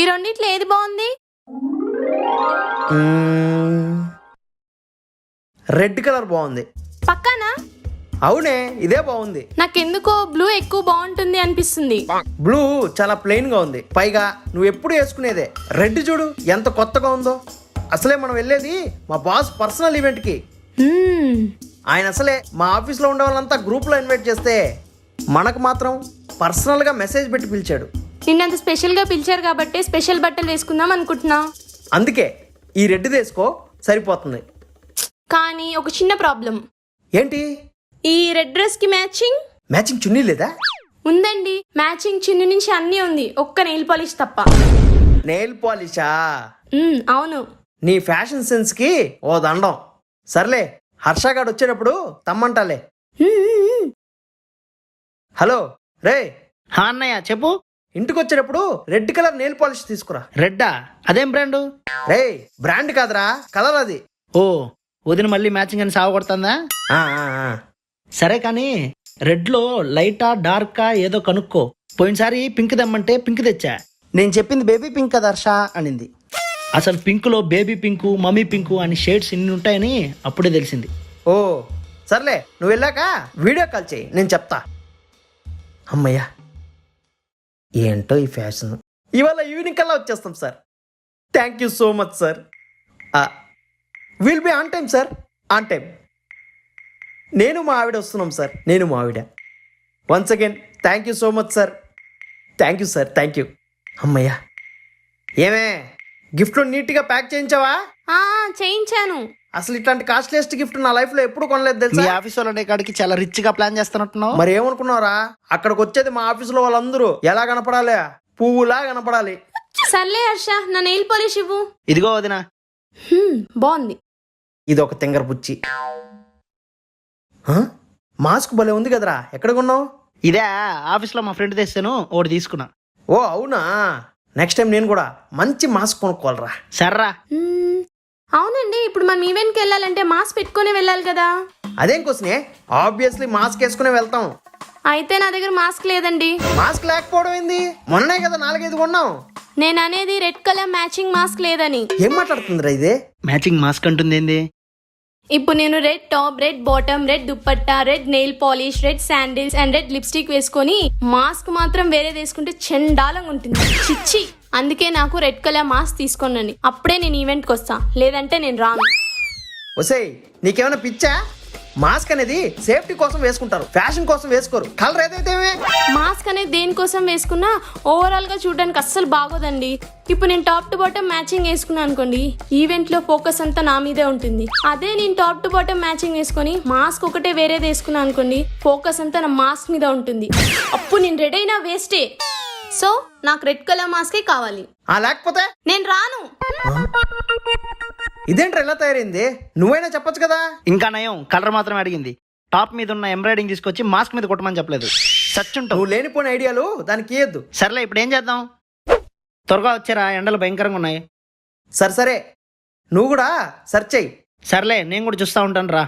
ఈ రెండిట్లో ఏది బాగుంది? రెడ్ కలర్ బాగుంది. పక్కానా? అవునే, ఇదే బాగుంది. నాకెందుకో బ్లూ ఎక్కువ బాగుంటుంది అనిపిస్తుంది. బ్లూ చాలా ప్లెయిన్ గా ఉంది, పైగా నువ్వు ఎప్పుడు వేసుకునేదే. రెడ్ చూడు ఎంత కొత్తగా ఉందో. అసలే మనం వెళ్ళేది మా బాస్ పర్సనల్ ఈవెంట్ కి. ఆయన అసలే మా ఆఫీస్లో ఉండే వాళ్ళంతా గ్రూప్లో ఇన్వైట్ చేస్తే మనకు మాత్రం పర్సనల్గా మెసేజ్ పెట్టి పిలిచాడు. నిన్నంత స్పెషల్గా పిలిచారు కాబట్టి స్పెషల్ బట్టలు వేసుకుందాం అనుకుంటున్నా. అందుకే ఈ రెడ్ వేసుకో, సరిపోతుంది. కానీ ఒక చిన్న ప్రాబ్లం. ఏంటి? ఈ రెడ్ డ్రెస్ కి మ్యాచింగ్ చున్నీ లేదా? ఉందండి. మ్యాచింగ్ చున్నీ నుంచి అన్నీ ఉంది, ఒక్క నెయిల్ పాలిష్ తప్ప. నెయిల్ పాలిషా? అవును. నీ ఫ్యాషన్ సెన్స్ కి ఓ దండం. సర్లే, హర్షగాడు వచ్చేటప్పుడు తమ్మంటాలే. హలో రే. అన్నయ్య చెప్పు. ఇంటికి వచ్చేటప్పుడు రెడ్ కలర్ నెయిల్ పాలిష్ తీసుకురా. రెడ్డా? అదేం బ్రాండు? రే, బ్రాండ్ కాదురా, కలర్ అది. ఓ, వదిన మళ్ళీ మ్యాచింగ్ అని సాగు కొడుతుందా? సరే కానీ రెడ్ లో లైటా డార్కా ఏదో కనుక్కో. పోయినసారి పింక్ తెమ్మంటే పింక్ తెచ్చా. నేను చెప్పింది బేబీ పింక్ కదా హర్ష అనింది. అసలు పింక్ లో బేబీ పింకు, మమ్మీ పింకు అని షేడ్స్ ఇన్ని ఉంటాయని అప్పుడే తెలిసింది. ఓ సర్లే, నువ్వు వెళ్ళాక వీడియో కాల్ చేయి, నేను చెప్తా. అమ్మయ్యా, ఏంటో ఈ ఫ్యాషన్. ఇవాళ ఈవినింగ్ కల్లా వచ్చేస్తాం sir. Thank you so much sir. Will be on time sir, on time. నేను మా ఆవిడ వస్తున్నాం సార్, నేను మా ఆవిడ. Once again thank you so much sir. Thank you sir, thank you. అమ్మయ్యా, ఏమే గిఫ్ట్లు నీట్గా ప్యాక్ చేయించావా? చేయించాను. అసలు ఇట్లాంటి కాస్ట్లీయెస్ట్ గిఫ్ట్ నా లైఫ్ లో ఎప్పుడు కొనలేదు తెలుసా. మీ ఆఫీస్ వాళ్ళ కాడికి చాలా రిచ్ గా ప్లాన్ చేస్తున్నట్టున్నావు. మరి ఏమనుకున్నారా, అక్కడికి వచ్చేది మా ఆఫీసులో వాళ్ళందరూ ఎలా కనపడాలి? పువ్వులా కనపడాలి. సర్లే హర్ష, నా నెయిల్ పాలిష్ ఇవ్వు. ఇదిగో వదినా. బాగుంది. ఇది ఒక తింగర పుచ్చి. మాస్క్ భలే ఉంది కదరా, ఎక్కడ కొన్నావు? ఇదే ఆఫీస్ లో మా ఫ్రెండ్ తెస్తాను, ఒకటి తీసుకున్నా. ఓ అవునా, నెక్స్ట్ టైం నేను కూడా మంచి మాస్క్ కొనుక్కోవాలరా. సర్రా. అవునండి, ఇప్పుడు మనం ఈవెంట్కి వెళ్ళాలంటే మాస్క్ పెట్టుకుని వెళ్ళాలి కదా. అదేం కోసమే, ఆబ్వియస్లీ మాస్క్ వేసుకునే వెళ్తాం. అయితే నా దగ్గర మాస్క్ లేదండి. మాస్క్ లేకపోవడం ఏంది? మొన్నే కదా 4-5 కొన్నాం. నేను అనేది రెడ్ కలర్ మ్యాచింగ్ మాస్క్ లేదని. ఏం మాట్లాడుతుందిరా ఇదే? మ్యాచింగ్ మాస్క్ అంటుంది ఏంది? ఇప్పుడు నేను red top, red bottom, red dupatta, red nail polish, red sandals and red lipstick వేసుకొని మాస్క్ మాత్రం వేరే వేసుకుంటే చండాలంగా ఉంటుంది. చిచ్చి. అందుకే నాకు రెడ్ కలర్ మాస్క్ తీసుకోండి, అప్పుడే నేను ఈవెంట్కి వస్తా, లేదంటే నేను రాను. ఒసేయ్, నీకేమైనా పిచ్చా? మాస్క్ అనేది సేఫ్టీ కోసం వేసుకుంటారు, ఫ్యాషన్ కోసం వేసుకోరు. కలర్ ఏదైతే మాస్క్ అనేది దేనికోసం వేసుకున్నా ఓవరాల్ గా చూడడానికి అస్సలు బాగోదండి. ఇప్పుడు నేను టాప్ టు బాటమ్ మ్యాచింగ్ వేసుకున్నా అనుకోండి, ఈవెంట్ లో ఫోకస్ అంతా నా మీదే ఉంటుంది. అదే నేను టాప్ టు బాటమ్ మ్యాచింగ్ వేసుకొని మాస్క్ ఒకటే వేరేది వేసుకున్నా అనుకోండి, ఫోకస్ అంతా నా మాస్క్ మీద ఉంటుంది. అప్పుడు నేను రెడీ అయినా వేస్టే. సో నాకు రెడ్ కలర్ మాస్కే కావాలి. లేకపోతే నేను రాను. ఇదేంట్రా ఎలా తయారైంది? నువ్వైనా చెప్పొచ్చు కదా. ఇంకా నయం, కలర్ మాత్రమే అడిగింది. టాప్ మీద ఉన్న ఎంబ్రాయిడింగ్ తీసుకొచ్చి మాస్క్ మీద కొట్టమని చెప్పలేదు. సచ్చుంటావు. నువ్వు లేనిపోయిన ఐడియాలు దానికి ఇయ్యద్దు. సర్లే, ఇప్పుడు ఏం చేద్దాం? త్వరగా వచ్చారా, ఎండలు భయంకరంగా ఉన్నాయి. సరే నువ్వు కూడా సెర్చ్ చెయ్యి. సర్లే, నేను కూడా చూస్తా ఉంటాను రా.